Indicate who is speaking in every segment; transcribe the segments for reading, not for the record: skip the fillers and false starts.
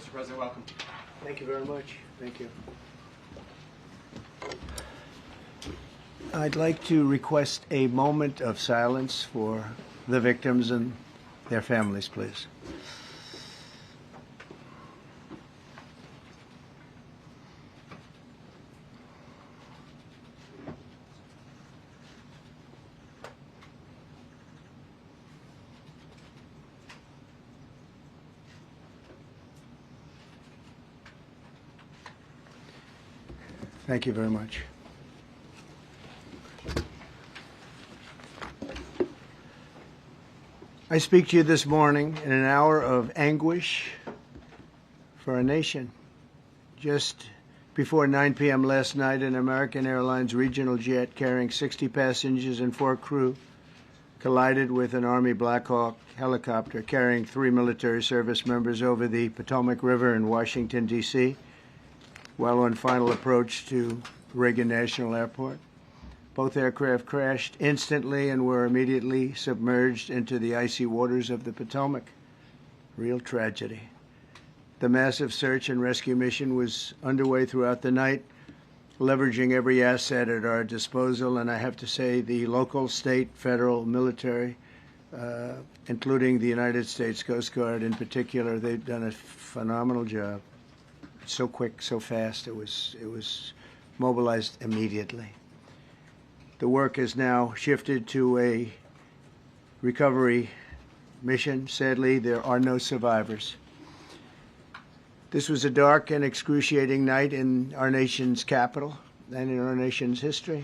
Speaker 1: Mr. President, welcome.
Speaker 2: Thank you very much. Thank you. I'd like to request a moment of silence for the victims and their families, please. Thank you very much. I speak to you this morning in an hour of anguish for our nation. Just before 9 p.m. last night, an American Airlines regional jet carrying 60 passengers and 4 crew collided with an Army Black Hawk helicopter carrying 3 military service members over the Potomac River in Washington, D.C., while on final approach to Reagan National Airport. Both aircraft crashed instantly and were immediately submerged into the icy waters of the Potomac. Real tragedy. The massive search and rescue mission was underway throughout the night, leveraging every asset at our disposal, and I have to say the local, state, federal, military, including the United States Coast Guard in particular, they've done a phenomenal job. So quick, so fast, it was mobilized immediately. The work has now shifted to a recovery mission. Sadly, there are no survivors. This was a dark and excruciating night in our nation's capital and in our nation's history,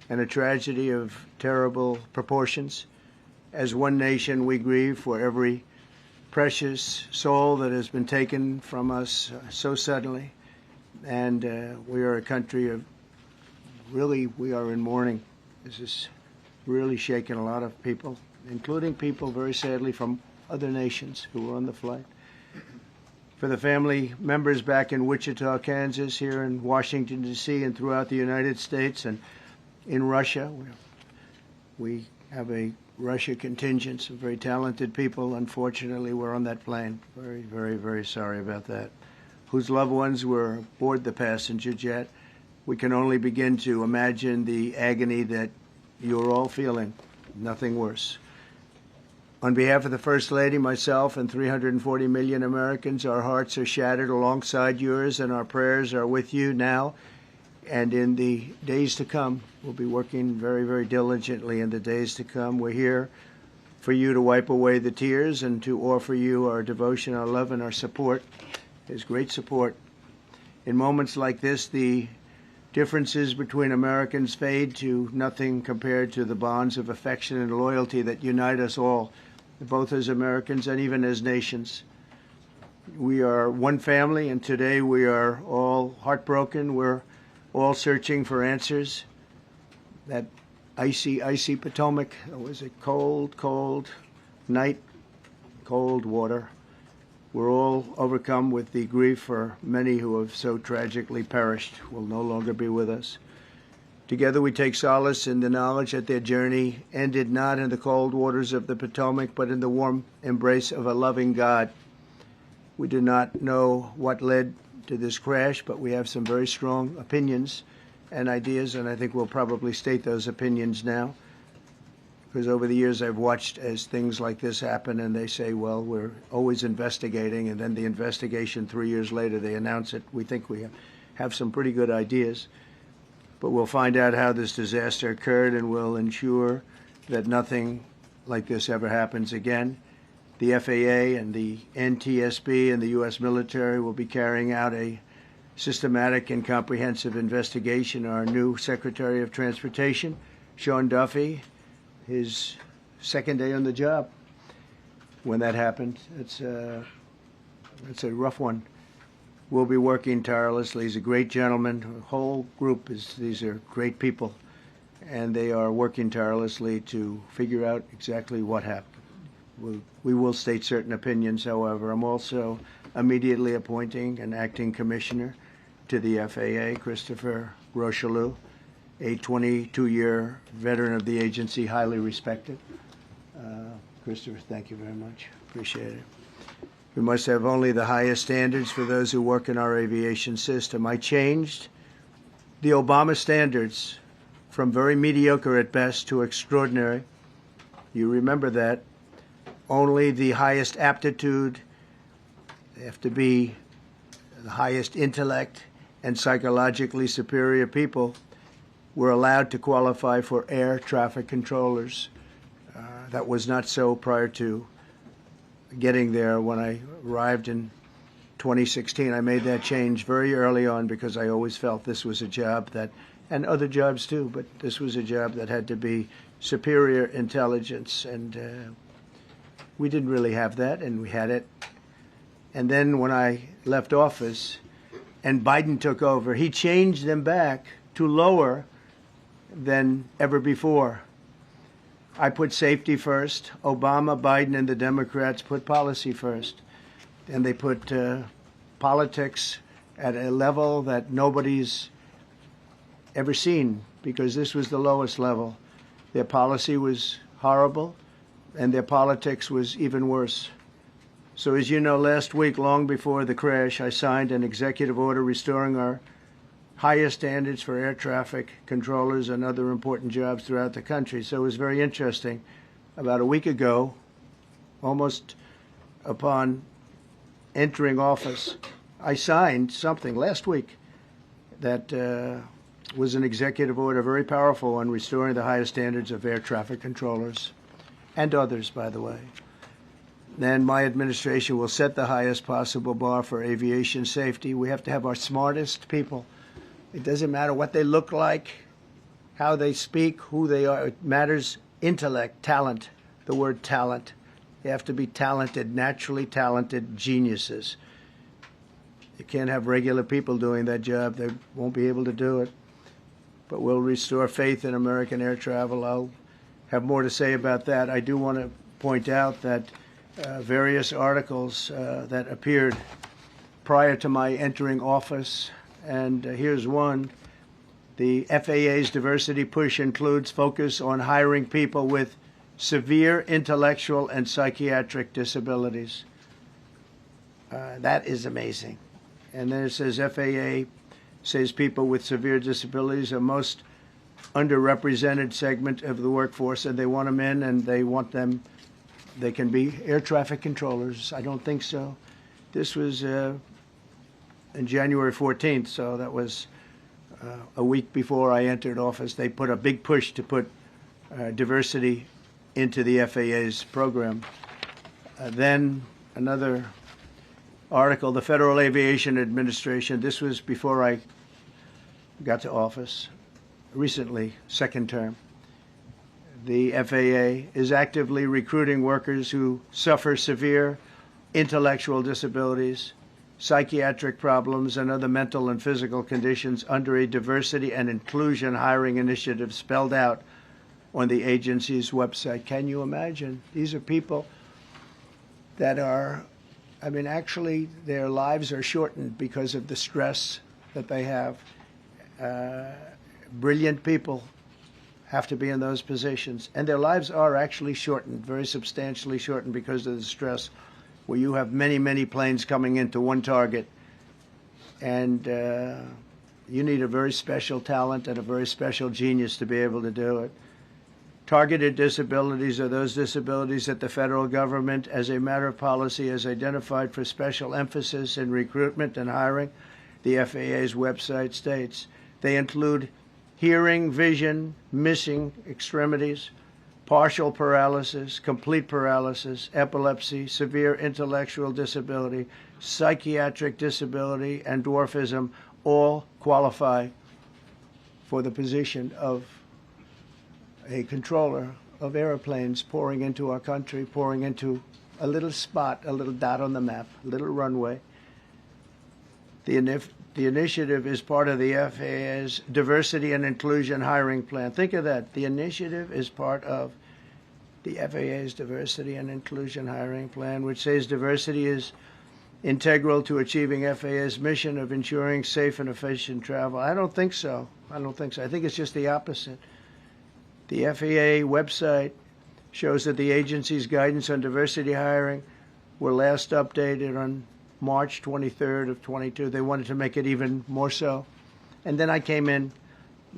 Speaker 2: and a tragedy of terrible proportions. As one nation, we grieve for every precious soul that has been taken from us so suddenly, and we are a country of we are in mourning. This has really shaken a lot of people, including people, very sadly, from other nations who were on the flight. For the family members back in Wichita, Kansas, here in Washington, D.C., and throughout the United States and in Russia, we have a Russia contingent, some very talented people, unfortunately, were on that plane. Very, very, very sorry about that. Whose loved ones were aboard the passenger jet. We can only begin to imagine the agony that you're all feeling. Nothing worse. On behalf of the First Lady, myself, and 340 million Americans, our hearts are shattered alongside yours, and our prayers are with you now and in the days to come. We'll be working very, very diligently in the days to come. We're here for you to wipe away the tears and to offer you our devotion, our love, and our support. There's great support. In moments like this, the differences between Americans fade to nothing compared to the bonds of affection and loyalty that unite us all, both as Americans and even as nations. We are one family, and today we are all heartbroken. We're all searching for answers. That icy, icy Potomac, it was a cold, cold night, cold water. We're all overcome with the grief for many who have so tragically perished, will no longer be with us. Together we take solace in the knowledge that their journey ended not in the cold waters of the Potomac, but in the warm embrace of a loving God. We do not know what led to this crash, but we have some very strong opinions and ideas, and I think we'll probably state those opinions now. Because over the years I've watched as things like this happen, and they say, well, we're always investigating, and then the investigation 3 years later, they announce it. We think we have some pretty good ideas. But we'll find out how this disaster occurred, and we'll ensure that nothing like this ever happens again. The FAA and the NTSB and the U.S. military will be carrying out a systematic and comprehensive investigation. Our new Secretary of Transportation, Sean Duffy, his second day on the job when that happened. It's a rough one. We'll be working tirelessly. He's a great gentleman. The whole group these are great people, and they are working tirelessly to figure out exactly what happened. We will state certain opinions, however. I'm also immediately appointing an acting commissioner to the FAA, Christopher Rocheleau, a 22-year veteran of the agency, highly respected. Christopher, thank you very much. Appreciate it. We must have only the highest standards for those who work in our aviation system. I changed the Obama standards from very mediocre at best to extraordinary. You remember that. Only the highest aptitude, they have to be the highest intellect and psychologically superior people were allowed to qualify for air traffic controllers. That was not so prior to getting there. When I arrived in 2016, I made that change very early on because I always felt this was a job that, and other jobs too, but this was a job that had to be superior intelligence, and we didn't really have that, and we had it. And then when I left office and Biden took over, he changed them back to lower than ever before. I put safety first. Obama, Biden, and the Democrats put policy first. And they put politics at a level that nobody's ever seen, because this was the lowest level. Their policy was horrible, and their politics was even worse. So as you know, last week, long before the crash, I signed an executive order restoring our highest standards for air traffic controllers and other important jobs throughout the country. So it was very interesting. About a week ago, almost upon entering office, I signed something last week that was an executive order, very powerful, on restoring the highest standards of air traffic controllers and others, by the way. Then my administration will set the highest possible bar for aviation safety. We have to have our smartest people. It doesn't matter what they look like, how they speak, who they are. It matters intellect, talent, the word talent. They have to be talented, naturally talented geniuses. You can't have regular people doing that job. They won't be able to do it. But we'll restore faith in American air travel. I'll have more to say about that. I do want to point out that various articles that appeared prior to my entering office, and here's one. The FAA's diversity push includes focus on hiring people with severe intellectual and psychiatric disabilities. That is amazing. And then it says FAA says people with severe disabilities are most underrepresented segment of the workforce, and they want them in, and they want them, they can be air traffic controllers. I don't think so. This was in January 14th, so that was a week before I entered office. They put a big push to put diversity into the FAA's program. Then another article, the Federal Aviation Administration, this was before I got to office, recently, second term. The FAA is actively recruiting workers who suffer severe intellectual disabilities, psychiatric problems, and other mental and physical conditions under a diversity and inclusion hiring initiative spelled out on the agency's website. Can you imagine? These are people that are, I mean, actually their lives are shortened because of the stress that they have. Brilliant people have to be in those positions, and their lives are actually shortened, very substantially shortened, because of the stress, where you have many, many planes coming into one target, and you need a very special talent and a very special genius to be able to do it. Targeted disabilities are those disabilities that the federal government, as a matter of policy, has identified for special emphasis in recruitment and hiring. The FAA's website states they include hearing, vision, missing extremities, partial paralysis, complete paralysis, epilepsy, severe intellectual disability, psychiatric disability, and dwarfism all qualify for the position of a controller of airplanes pouring into our country, pouring into a little spot, a little dot on the map, a little runway. The initiative is part of the FAA's diversity and inclusion hiring plan. Think of that. The initiative is part of the FAA's diversity and inclusion hiring plan, which says diversity is integral to achieving FAA's mission of ensuring safe and efficient travel. I don't think so. I think it's just the opposite. The FAA website shows that the agency's guidance on diversity hiring were last updated on March 23rd of 22. They wanted to make it even more so. And then I came in,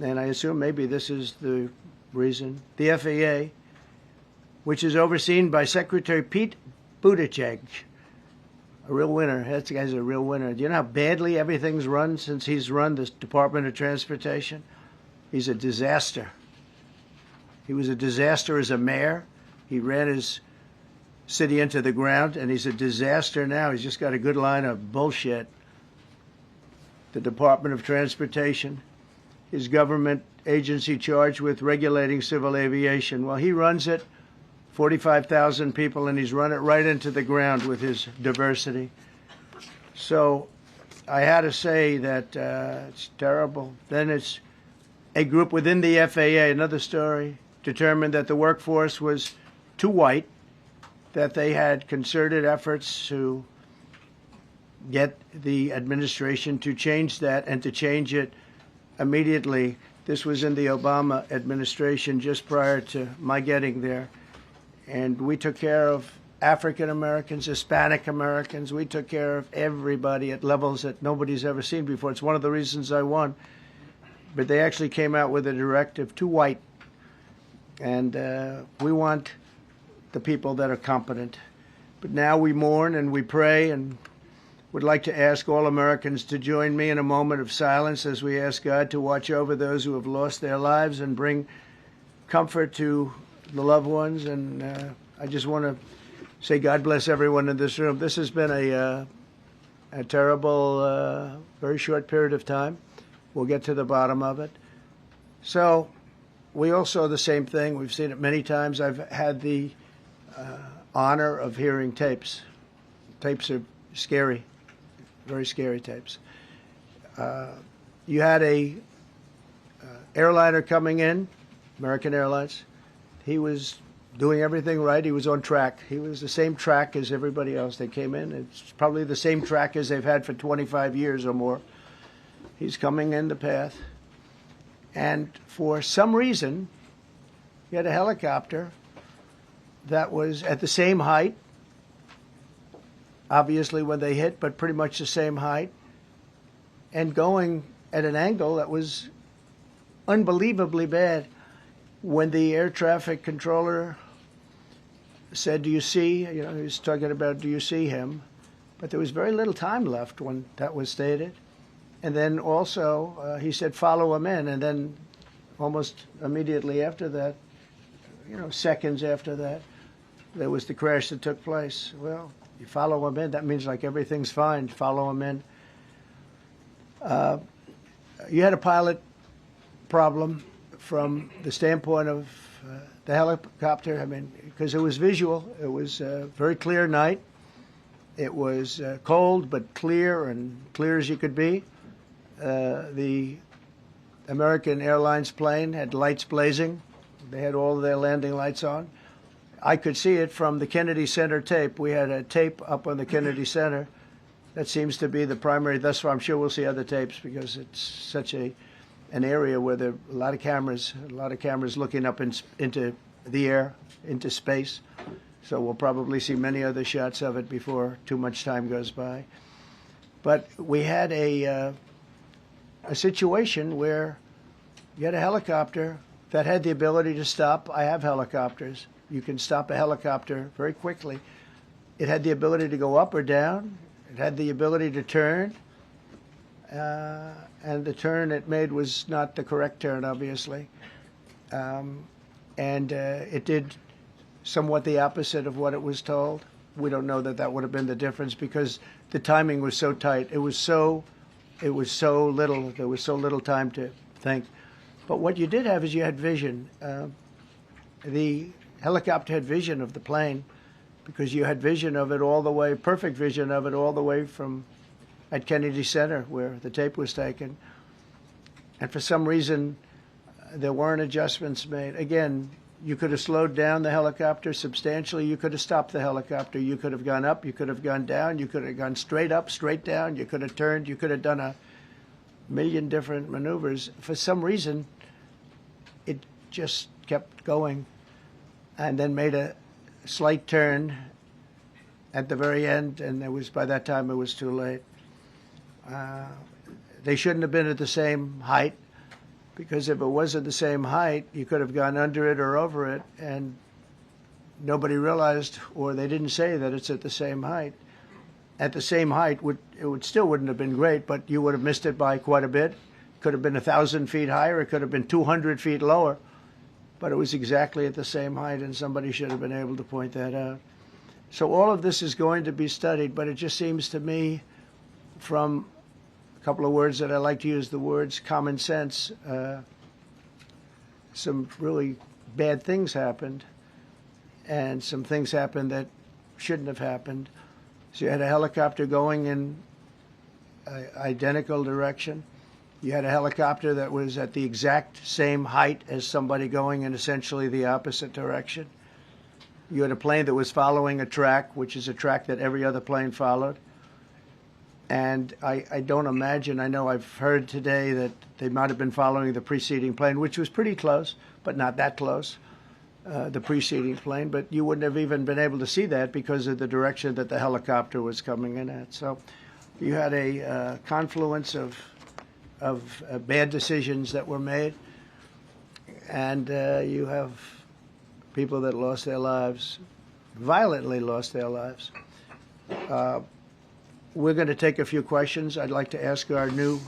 Speaker 2: and I assume maybe this is the reason. The FAA, which is overseen by Secretary Pete Buttigieg, a real winner. That guy's a real winner. Do you know how badly everything's run since he's run this Department of Transportation? He's a disaster. He was a disaster as a mayor. He ran his city into the ground, and he's a disaster now. He's just got a good line of bullshit. The Department of Transportation, his government agency charged with regulating civil aviation. Well, he runs it, 45,000 people, and he's run it right into the ground with his diversity. So I had to say that it's terrible. Then it's a group within the FAA, another story, determined that the workforce was too white, that they had concerted efforts to get the administration to change that and to change it immediately. This was in the Obama administration just prior to my getting there. And we took care of African Americans, Hispanic Americans. We took care of everybody at levels that nobody's ever seen before. It's one of the reasons I won. But they actually came out with a directive, too white. And we want the people that are competent. But now we mourn and we pray, and would like to ask all Americans to join me in a moment of silence as we ask God to watch over those who have lost their lives and bring comfort to the loved ones. And I just want to say God bless everyone in this room. This has been a terrible, very short period of time. We'll get to the bottom of it. So we all saw the same thing. We've seen it many times. I've had the honor of hearing tapes. Tapes are scary, very scary tapes. You had a airliner coming in, American Airlines. He was doing everything right. He was on track. He was the same track as everybody else. They came in. It's probably the same track as they've had for 25 years or more. He's coming in the path. And for some reason, he had a helicopter that was at the same height, obviously when they hit, but pretty much the same height, and going at an angle that was unbelievably bad. When the air traffic controller said, "Do you see?" He was talking about, "Do you see him?" But there was very little time left when that was stated. And then also he said, "Follow him in." And then almost immediately after that, seconds after that, there was the crash that took place. Well, you follow him in, that means like everything's fine. Follow him in. You had a pilot problem from the standpoint of the helicopter. I mean, because it was visual. It was a very clear night. It was cold but clear, and clear as you could be. The American Airlines plane had lights blazing. They had all of their landing lights on. I could see it from the Kennedy Center tape. We had a tape up on the Kennedy Center. That seems to be the primary. Thus far, I'm sure we'll see other tapes because it's such an area where there are a lot of cameras looking up into the air, into space. So we'll probably see many other shots of it before too much time goes by. But we had a situation where you had a helicopter that had the ability to stop. I have helicopters. You can stop a helicopter very quickly. It had the ability to go up or down. It had the ability to turn. And the turn it made was not the correct turn, obviously. And it did somewhat the opposite of what it was told. We don't know that would have been the difference because the timing was so tight. It was so little. There was so little time to think. But what you did have is you had vision. The helicopter had vision of the plane because you had vision of it all the way, perfect vision of it all the way from at Kennedy Center where the tape was taken. And for some reason, there weren't adjustments made. Again, you could have slowed down the helicopter substantially. You could have stopped the helicopter. You could have gone up. You could have gone down. You could have gone straight up, straight down. You could have turned. You could have done a million different maneuvers. For some reason, it just kept going and then made a slight turn at the very end, and by that time it was too late. They shouldn't have been at the same height, because if it was at the same height, you could have gone under it or over it, and nobody realized, or they didn't say that it's at the same height. At the same height, still wouldn't have been great, but you would have missed it by quite a bit. It could have been 1,000 feet higher. It could have been 200 feet lower, but it was exactly at the same height, and somebody should have been able to point that out. So all of this is going to be studied, but it just seems to me, from a couple of words that I like to use, the words common sense, some really bad things happened, and some things happened that shouldn't have happened. So you had a helicopter going in an identical direction. You had a helicopter that was at the exact same height as somebody going in essentially the opposite direction. You had a plane that was following a track, which is a track that every other plane followed. And I don't imagine, I know I've heard today that they might have been following the preceding plane, which was pretty close, but not that close, the preceding plane. But you wouldn't have even been able to see that because of the direction that the helicopter was coming in at. So you had a confluence of bad decisions that were made, and you have people that lost their lives, violently lost their lives. We're going to take a few questions. I'd like to ask our new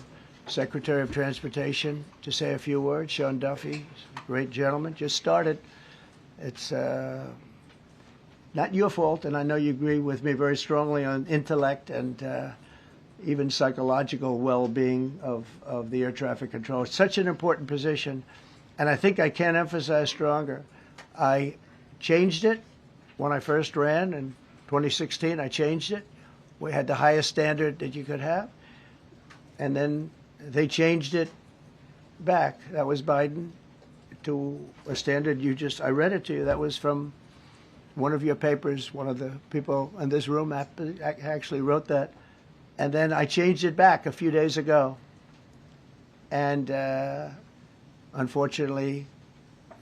Speaker 2: Secretary of Transportation to say a few words. Sean Duffy, great gentleman, just started. It's not your fault, and I know you agree with me very strongly on intellect and even psychological well-being of the air traffic control. It's such an important position, and I think I can't emphasize stronger. I changed it when I first ran in 2016. I changed it. We had the highest standard that you could have, and then they changed it back. That was Biden, to a standard I read it to you. That was from one of your papers. One of the people in this room actually wrote that. And then I changed it back a few days ago. And unfortunately,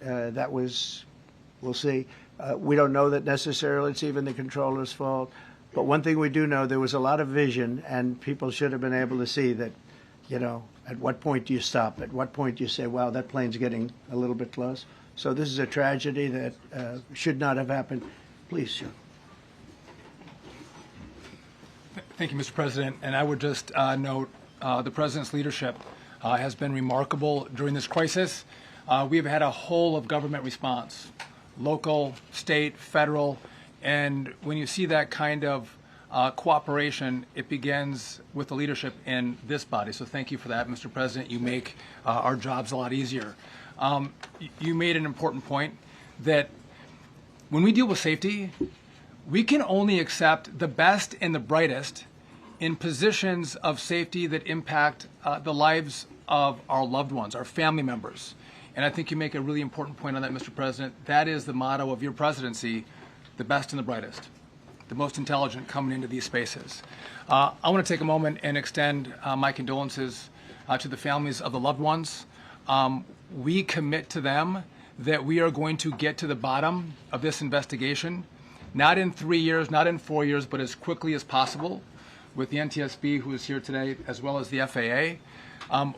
Speaker 2: that was, we'll see. We don't know that necessarily it's even the controller's fault. But one thing we do know, there was a lot of vision, and people should have been able to see that, at what point do you stop? At what point do you say, wow, that plane's getting a little bit close? So this is a tragedy that should not have happened. Please, Sean.
Speaker 1: Thank you, Mr. President. And I would just note the President's leadership has been remarkable during this crisis. We have had a whole of government response, local, state, federal. And when you see that kind of cooperation, it begins with the leadership in this body. So thank you for that, Mr. President. You make our jobs a lot easier. You made an important point that when we deal with safety, we can only accept the best and the brightest in positions of safety that impact the lives of our loved ones, our family members. And I think you make a really important point on that, Mr. President. That is the motto of your presidency: the best and the brightest, the most intelligent coming into these spaces. I want to take a moment and extend my condolences to the families of the loved ones. We commit to them that we are going to get to the bottom of this investigation, not in 3 years, not in 4 years, but as quickly as possible, with the NTSB, who is here today, as well as the FAA.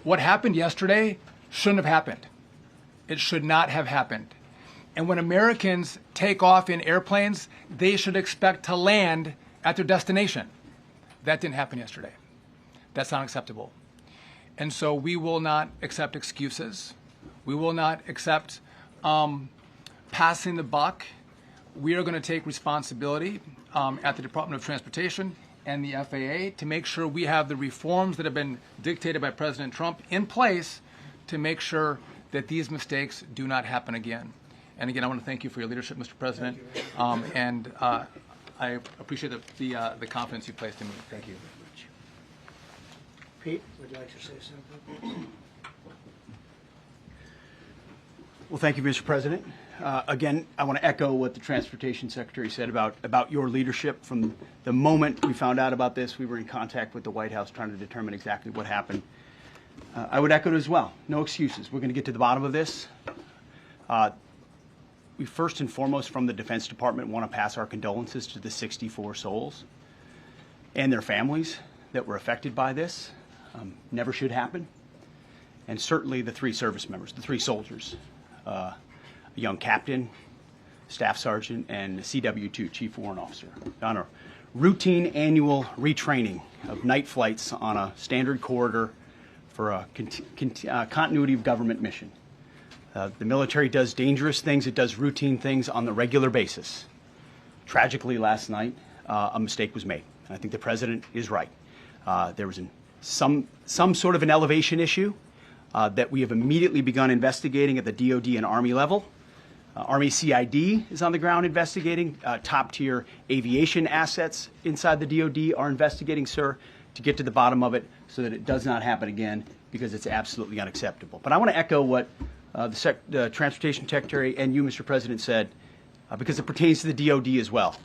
Speaker 1: What happened yesterday shouldn't have happened. It should not have happened. And when Americans take off in airplanes, they should expect to land at their destination. That didn't happen yesterday. That's not acceptable. And so we will not accept excuses. We will not accept passing the buck. We are going to take responsibility at the Department of Transportation and the FAA to make sure we have the reforms that have been dictated by President Trump in place to make sure that these mistakes do not happen again. And again, I want to thank you for your leadership, Mr. President, and I appreciate the confidence you placed in me. Thank you.
Speaker 2: Pete, would you like to say something?
Speaker 3: Well, thank you, Mr. President. Again, I want to echo what the Transportation Secretary said about your leadership. From the moment we found out about this, we were in contact with the White House trying to determine exactly what happened. I would echo it as well. No excuses. We're going to get to the bottom of this. we first and foremost from the Defense Department want to pass our condolences to the 64 souls and their families that were affected by this. Never should happen. And certainly the 3 service members, the 3 soldiers, a young captain, staff sergeant, and CW2, Chief Warrant Officer, on a routine annual retraining of night flights on a standard corridor for a continuity of government mission. The military does dangerous things. It does routine things on the regular basis. Tragically, last night, a mistake was made. And I think the president is right. There was some sort of an elevation issue that we have immediately begun investigating at the DOD and Army level. Army CID is on the ground investigating. Top-tier aviation assets inside the DOD are investigating, sir, to get to the bottom of it so that it does not happen again, because it's absolutely unacceptable. But I want to echo what the Transportation Secretary and you, Mr. President, said, because it pertains to the DOD as well.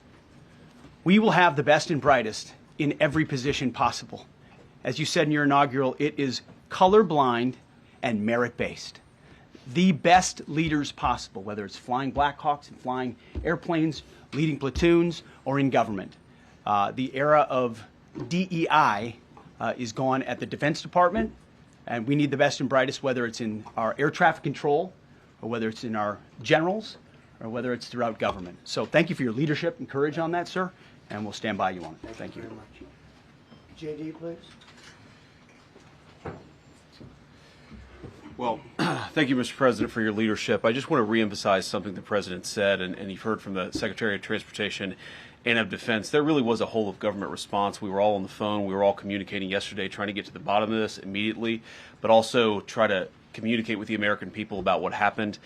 Speaker 3: We will have the best and brightest in every position possible. As you said in your inaugural, it is colorblind and merit-based. The best leaders possible, whether it's flying Black Hawks and flying airplanes, leading platoons, or in government. The era of DEI is gone at the Defense Department, and we need the best and brightest, whether it's in our air traffic control, or whether it's in our generals, or whether it's throughout government. So thank you for your leadership and courage on that, sir, and we'll stand by you on it. Thank you.
Speaker 2: Very much. JD, please.
Speaker 4: Well, thank you, Mr. President, for your leadership. I just want to reemphasize something the President said, and you've heard from the Secretary of Transportation and of Defense. There really was a whole of government response. We were all on the phone. We were all communicating yesterday, trying to get to the bottom of this immediately, but also try to communicate with the American people about what happened.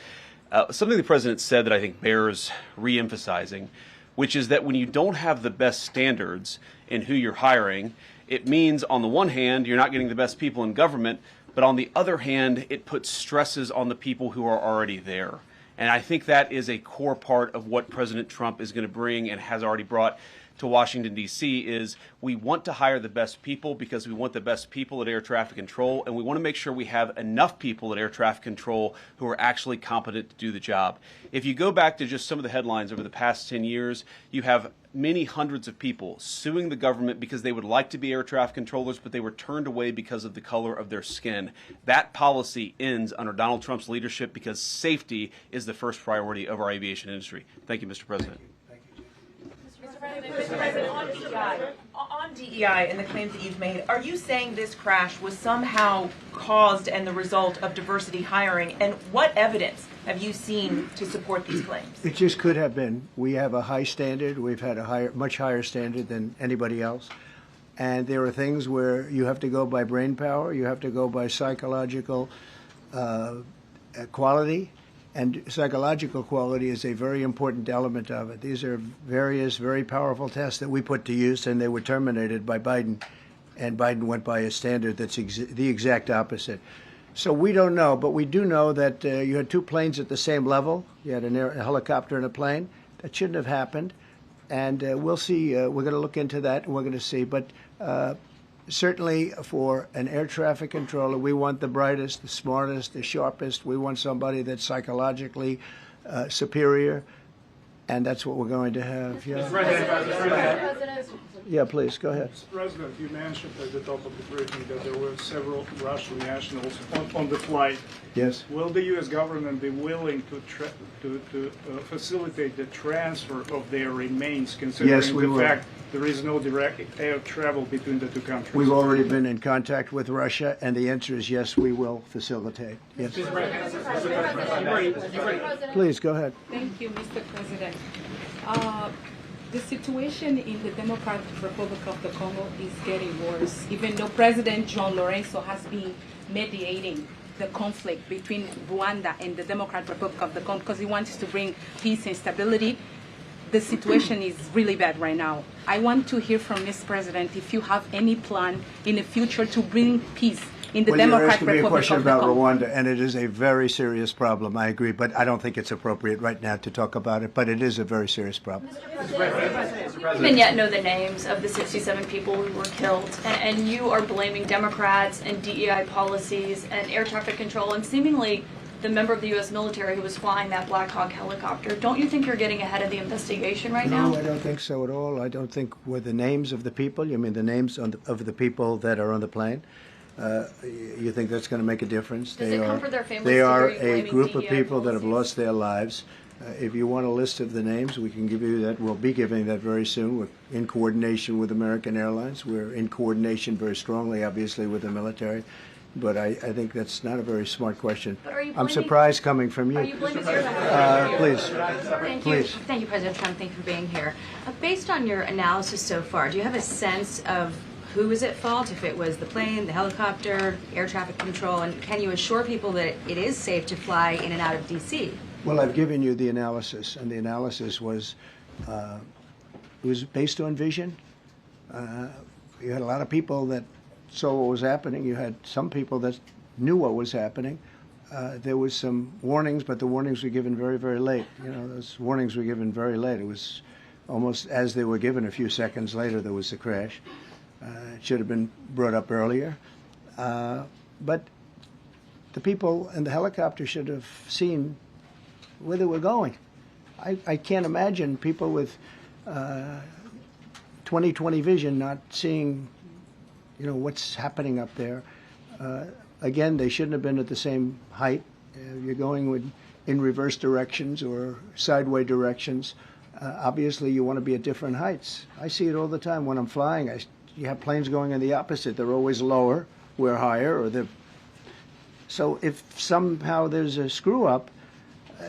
Speaker 4: Something the President said that I think bears reemphasizing, which is that when you don't have the best standards in who you're hiring, it means, on the one hand, you're not getting the best people in government, but on the other hand, it puts stresses on the people who are already there. And I think that is a core part of what President Trump is going to bring and has already brought to Washington, D.C., is we want to hire the best people because we want the best people at air traffic control, and we want to make sure we have enough people at air traffic control who are actually competent to do the job. If you go back to just some of the headlines over the past 10 years, you have many hundreds of people suing the government because they would like to be air traffic controllers, but they were turned away because of the color of their skin. That policy ends under Donald Trump's leadership because safety is the first priority of our aviation industry. Thank you, Mr. President.
Speaker 5: Mr. President, on DEI and the claims that you've made, are you saying this crash was somehow caused and the result of diversity hiring? And what evidence have you seen to support these claims?
Speaker 2: It just could have been. We have a high standard. We've had a much higher standard than anybody else. And there are things where you have to go by brain power. You have to go by psychological quality. And psychological quality is a very important element of it. These are various very powerful tests that we put to use, and they were terminated by Biden. And Biden went by a standard that's the exact opposite. So we don't know, but we do know that you had 2 planes at the same level. You had a helicopter and a plane. That shouldn't have happened. And we'll see. We're going to look into that, and we're going to see. But certainly for an air traffic controller, we want the brightest, the smartest, the sharpest. We want somebody that's psychologically superior, and that's what we're going to have. Yeah. Yeah, please, go ahead.
Speaker 6: Mr. President, you mentioned at the top of the briefing that there were several Russian nationals on the flight.
Speaker 2: Yes.
Speaker 6: Will the U.S. government be willing to facilitate the transfer of their remains, considering
Speaker 2: Yes, we
Speaker 6: the
Speaker 2: will.
Speaker 6: fact there is no direct air travel between the 2 countries?
Speaker 2: We've already been in contact with Russia, and the answer is yes, we will facilitate. Yes. Please, go ahead.
Speaker 7: Thank you, Mr. President. The situation in the Democratic Republic of the Congo is getting worse, even though President John Lorenzo has been mediating the conflict between Rwanda and the Democratic Republic of the Congo because he wants to bring peace and stability. The situation is really bad right now. I want to hear from Ms. President if you have any plan in the future to bring peace in the
Speaker 2: Well, you're
Speaker 7: Democratic
Speaker 2: asking me a
Speaker 7: Republic
Speaker 2: question
Speaker 7: of the
Speaker 2: about
Speaker 7: Congo.
Speaker 2: Rwanda, and it is a very serious problem. I agree, but I don't think it's appropriate right now to talk about it. But it is a very serious problem.
Speaker 8: We don't even yet know the names of the 67 people who were killed, and you are blaming Democrats and DEI policies and air traffic control and seemingly the member of the U.S. military who was flying that Black Hawk helicopter. Don't you think you're getting ahead of the investigation right now?
Speaker 2: No, I don't think so at all. I don't think with the names of the people. You mean the names of the people that are on the plane? You think that's going to make a difference?
Speaker 8: Does it comfort their families
Speaker 2: They
Speaker 8: to
Speaker 2: are
Speaker 8: hear you
Speaker 2: a
Speaker 8: blaming
Speaker 2: group of
Speaker 8: DEI
Speaker 2: people that have
Speaker 8: policies?
Speaker 2: lost their lives. If you want a list of the names, we can give you that. We'll be giving that very soon. We're in coordination with American Airlines. We're in coordination very strongly, obviously, with the military. But I think that's not a very smart question.
Speaker 8: But are you
Speaker 2: I'm
Speaker 8: blaming-
Speaker 2: surprised coming from you.
Speaker 8: Are you blaming your
Speaker 2: Please.
Speaker 9: Thank
Speaker 2: Please.
Speaker 9: you. Thank you, President Trump. Thank you for being here. Based on your analysis so far, do you have a sense of who is at fault, if it was the plane, the helicopter, air traffic control, and can you assure people that it is safe to fly in and out of D.C.?
Speaker 2: Well, I've given you the analysis, and the analysis was it was based on vision. You had a lot of people that saw what was happening. You had some people that knew what was happening. There was some warnings, but the warnings were given very, very late. You know, those warnings were given very late. It was almost as they were given. A few seconds later, there was the crash. It should have been brought up earlier. But the people in the helicopter should have seen where they were going. I can't imagine people with 20/20 vision not seeing, you know, what's happening up there. Again, they shouldn't have been at the same height. You're going in reverse directions or sideways directions. Obviously, you want to be at different heights. I see it all the time when I'm flying. You have planes going in the opposite. They're always lower. We're higher, or they're. So if somehow there's a screw up,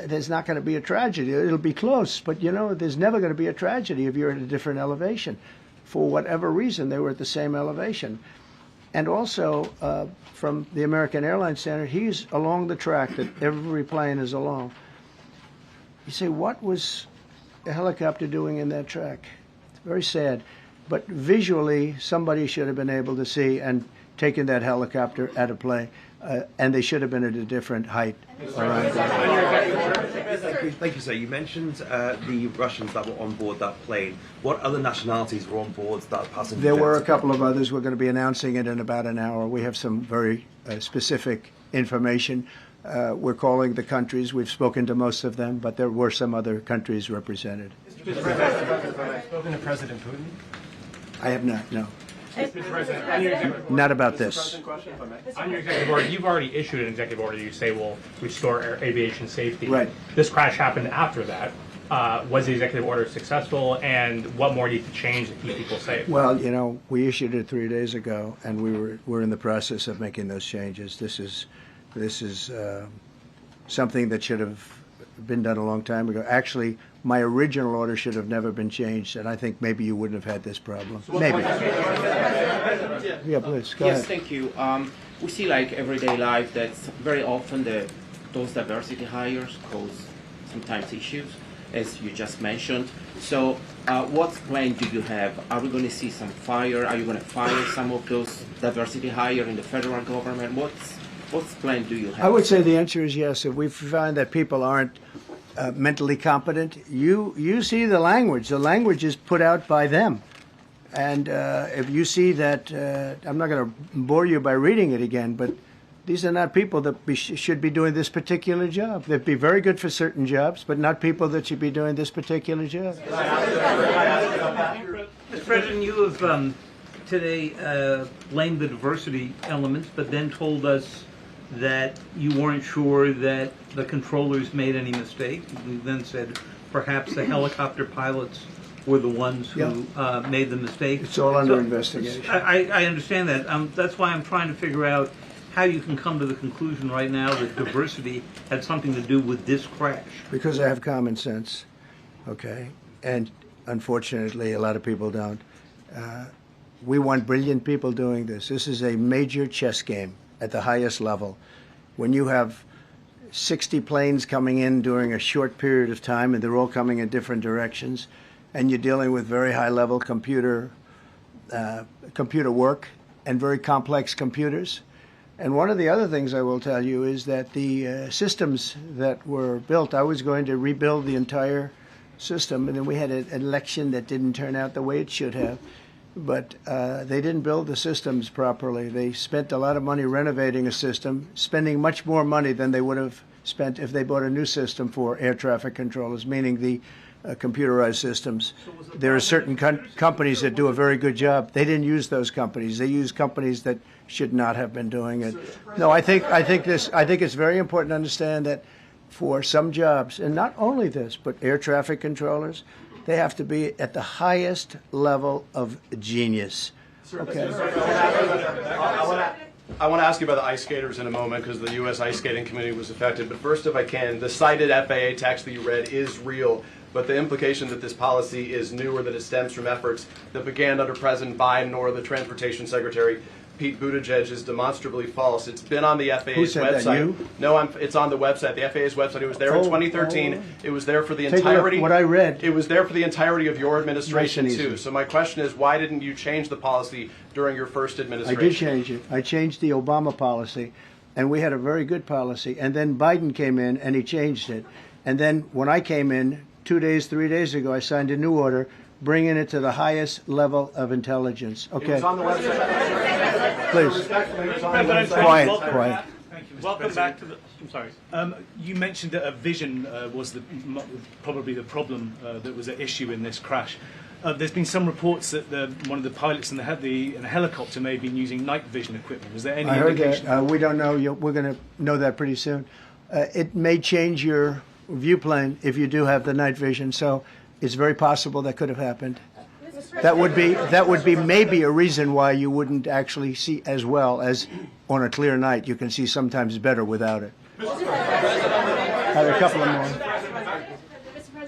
Speaker 2: there's not going to be a tragedy. It'll be close, but you know, there's never going to be a tragedy if you're at a different elevation. For whatever reason, they were at the same elevation. And also, from the American Airlines standard, he's along the track that every plane is along. You say, what was a helicopter doing in that track? It's very sad. But visually, somebody should have been able to see and taken that helicopter out of play. And they should have been at a different height.
Speaker 10: Thank you, sir. You mentioned the Russians that were on board that plane. What other nationalities were on board that passenger?
Speaker 2: There were a
Speaker 10: jet?
Speaker 2: couple of others. We're going to be announcing it in about an hour. We have some very specific information. We're calling the countries. We've spoken to most of them, but there were some other countries represented.
Speaker 11: Mr. President, spoken to President Putin?
Speaker 2: I have not, no.
Speaker 11: Mr. President, on your executive
Speaker 2: Not about this.
Speaker 11: On your executive order, you've already issued an executive order you say will restore aviation safety.
Speaker 2: Right.
Speaker 11: This crash happened after that. Was the executive order successful, and what more needs to change to keep people safe?
Speaker 2: Well, you know, we issued it 3 days ago, and we're in the process of making those changes. This is something that should have been done a long time ago. Actually, my original order should have never been changed, and I think maybe you wouldn't have had this problem. Maybe. Yeah, please, go
Speaker 12: Yes,
Speaker 2: ahead.
Speaker 12: thank you. We see like everyday life that very often those diversity hires cause sometimes issues, as you just mentioned. So what plan do you have? Are we going to see some fire? Are you going to fire some of those diversity hires in the federal government? What plan do you have?
Speaker 2: I would say the answer is yes. If we find that people aren't mentally competent, you see the language. The language is put out by them. And if you see that, I'm not going to bore you by reading it again, but these are not people that should be doing this particular job. They'd be very good for certain jobs, but not people that should be doing this particular job.
Speaker 13: Mr. President, you have today blamed the diversity elements, but then told us that you weren't sure that the controllers made any mistake. You then said perhaps the helicopter pilots were the ones who made the mistake.
Speaker 2: It's all under investigation.
Speaker 13: I understand that. That's why I'm trying to figure out how you can come to the conclusion right now that diversity had something to do with this crash.
Speaker 2: Because I have common sense, okay? And unfortunately, a lot of people don't. We want brilliant people doing this. This is a major chess game at the highest level. When you have 60 planes coming in during a short period of time, and they're all coming in different directions, and you're dealing with very high-level computer work and very complex computers. And one of the other things I will tell you is that the systems that were built, I was going to rebuild the entire system, and then we had an election that didn't turn out the way it should have. But they didn't build the systems properly. They spent a lot of money renovating a system, spending much more money than they would have spent if they bought a new system for air traffic controllers, meaning the computerized systems. There are certain companies that do a very good job. They didn't use those companies. They used companies that should not have been doing it. No, I think it's very important to understand that for some jobs, and not only this, but air traffic controllers, they have to be at the highest level of genius. Okay.
Speaker 14: I want to ask you about the ice skaters in a moment because the U.S. ice skating community was affected. But first, if I can, the cited FAA text that you read is real. But the implication that this policy is new or that it stems from efforts that began under President Biden or the Transportation Secretary Pete Buttigieg is demonstrably false. It's been on the FAA's
Speaker 2: Who said
Speaker 14: website.
Speaker 2: That, you?
Speaker 14: No, it's on the website, the FAA's website. It was there in 2013. It was there for the
Speaker 2: Take
Speaker 14: entirety.
Speaker 2: a look what I read.
Speaker 14: It was there for the entirety of your administration
Speaker 2: Nice and
Speaker 14: too.
Speaker 2: easy.
Speaker 14: So my question is, why didn't you change the policy during your first
Speaker 2: I
Speaker 14: administration?
Speaker 2: did change it. I changed the Obama policy, and we had a very good policy. And then Biden came in, and he changed it. And then when I came in 2 days, 3 days ago, I signed a new order bringing it to the highest level of intelligence. Okay.
Speaker 14: It was on the website.
Speaker 2: Please.
Speaker 14: Respectfully, it was on the
Speaker 2: Quiet,
Speaker 14: website.
Speaker 2: quiet.
Speaker 15: Thank you, Mr. Welcome back to the. I'm sorry. You mentioned that a vision was probably the problem that was at issue in this crash. There's been some reports that one of the pilots in the helicopter may have been using night vision equipment. Was there any
Speaker 2: I heard
Speaker 15: indication?
Speaker 2: that. We don't know. We're going to know that pretty soon. It may change your viewplane if you do have the night vision. So it's very possible that could have happened. That would be maybe a reason why you wouldn't actually see as well as on a clear night. You can see sometimes better without it. Had a couple of more.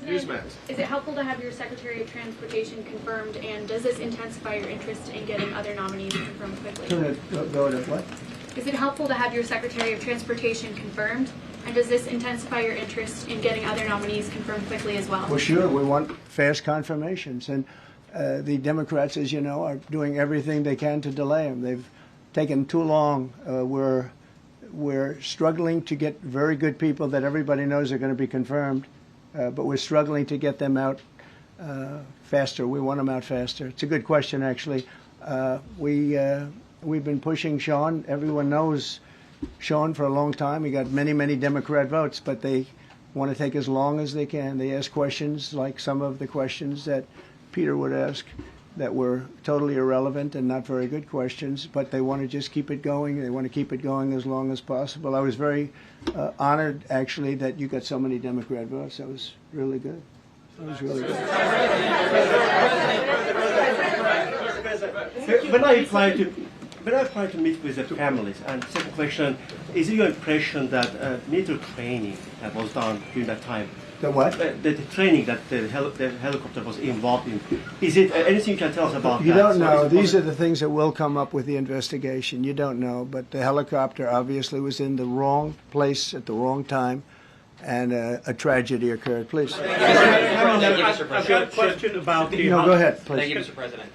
Speaker 16: Mr. President, is it helpful to have your Secretary of Transportation confirmed, and does this intensify your interest in getting other nominees confirmed quickly?
Speaker 2: Go to what?
Speaker 16: Is it helpful to have your Secretary of Transportation confirmed, and does this intensify your interest in getting other nominees confirmed quickly as well?
Speaker 2: Well, sure. We want fast confirmations. And the Democrats, as you know, are doing everything they can to delay them. They've taken too long. We're struggling to get very good people that everybody knows are going to be confirmed, but we're struggling to get them out faster. We want them out faster. It's a good question, actually. We've been pushing Sean. Everyone knows Sean for a long time. He got many, many Democrat votes, but they want to take as long as they can. They ask questions like some of the questions that Peter would ask that were totally irrelevant and not very good questions, but they want to just keep it going. They want to keep it going as long as possible. I was very honored, actually, that you got so many Democrat votes. That was really good. That was really good.
Speaker 17: When I apply to meet with the families, and second question, is it your impression that military training that was done during that time?
Speaker 2: The what?
Speaker 17: The training that the helicopter was involved in. Is it anything you can tell us about
Speaker 2: You
Speaker 17: that?
Speaker 2: don't know. These are the things that will come up with the investigation. You don't know. But the helicopter obviously was in the wrong place at the wrong time, and a tragedy occurred. Please.
Speaker 18: Thank you, Mr. President.
Speaker 15: I've got a question about the.
Speaker 2: No, go ahead, please.
Speaker 18: Thank you, Mr. President.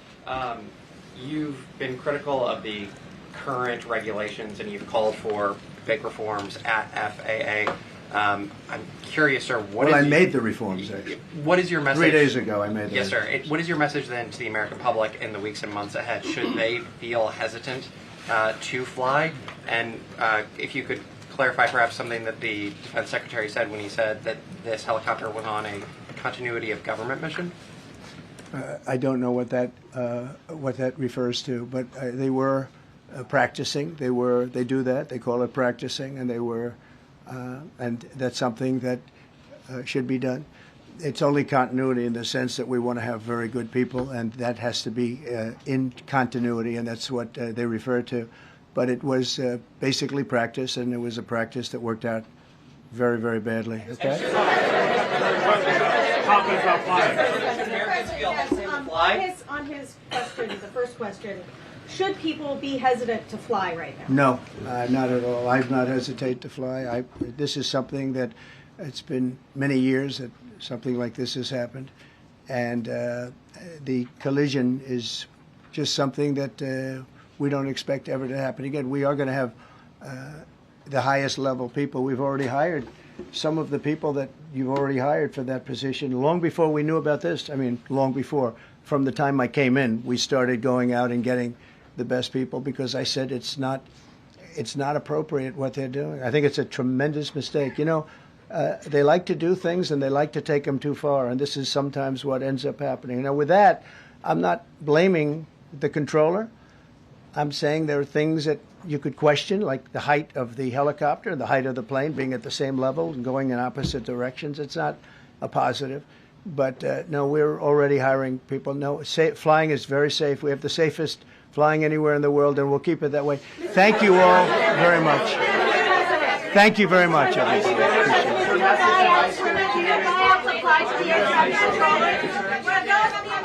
Speaker 18: You've been critical of the current regulations, and you've called for big reforms at FAA. I'm curious, sir.
Speaker 2: I made the reforms, actually.
Speaker 18: What is your message?
Speaker 2: 3 days ago, I made them.
Speaker 18: Yes, sir. What is your message then to the American public in the weeks and months ahead? Should they feel hesitant to fly? And if you could clarify perhaps something that the Defense Secretary said when he said that this helicopter was on a continuity of government mission?
Speaker 2: I don't know what that refers to, but they were practicing. They do that. They call it practicing, and they were, and that's something that should be done. It's only continuity in the sense that we want to have very good people, and that has to be in continuity, and that's what they refer to. But it was basically practice, and it was a practice that worked out very, very badly. Okay.
Speaker 19: On his question, the first question, should people be hesitant to fly right now?
Speaker 2: No, not at all. I've not hesitated to fly. This is something that it's been many years that something like this has happened, and the collision is just something that we don't expect ever to happen again. We are going to have the highest level people. We've already hired some of the people that you've already hired for that position long before we knew about this. I mean, long before. From the time I came in, we started going out and getting the best people because I said it's not it's not appropriate what they're doing. I think it's a tremendous mistake. You know, they like to do things and they like to take them too far, and this is sometimes what ends up happening. Now, with that, I'm not blaming the controller. I'm saying there are things that you could question, like the height of the helicopter, the height of the plane being at the same level and going in opposite directions. It's not a positive. But no, we're already hiring people. No, flying is very safe. We have the safest flying anywhere in the world, and we'll keep it that way. Thank you all very much. Thank you very much, everybody. Appreciate it.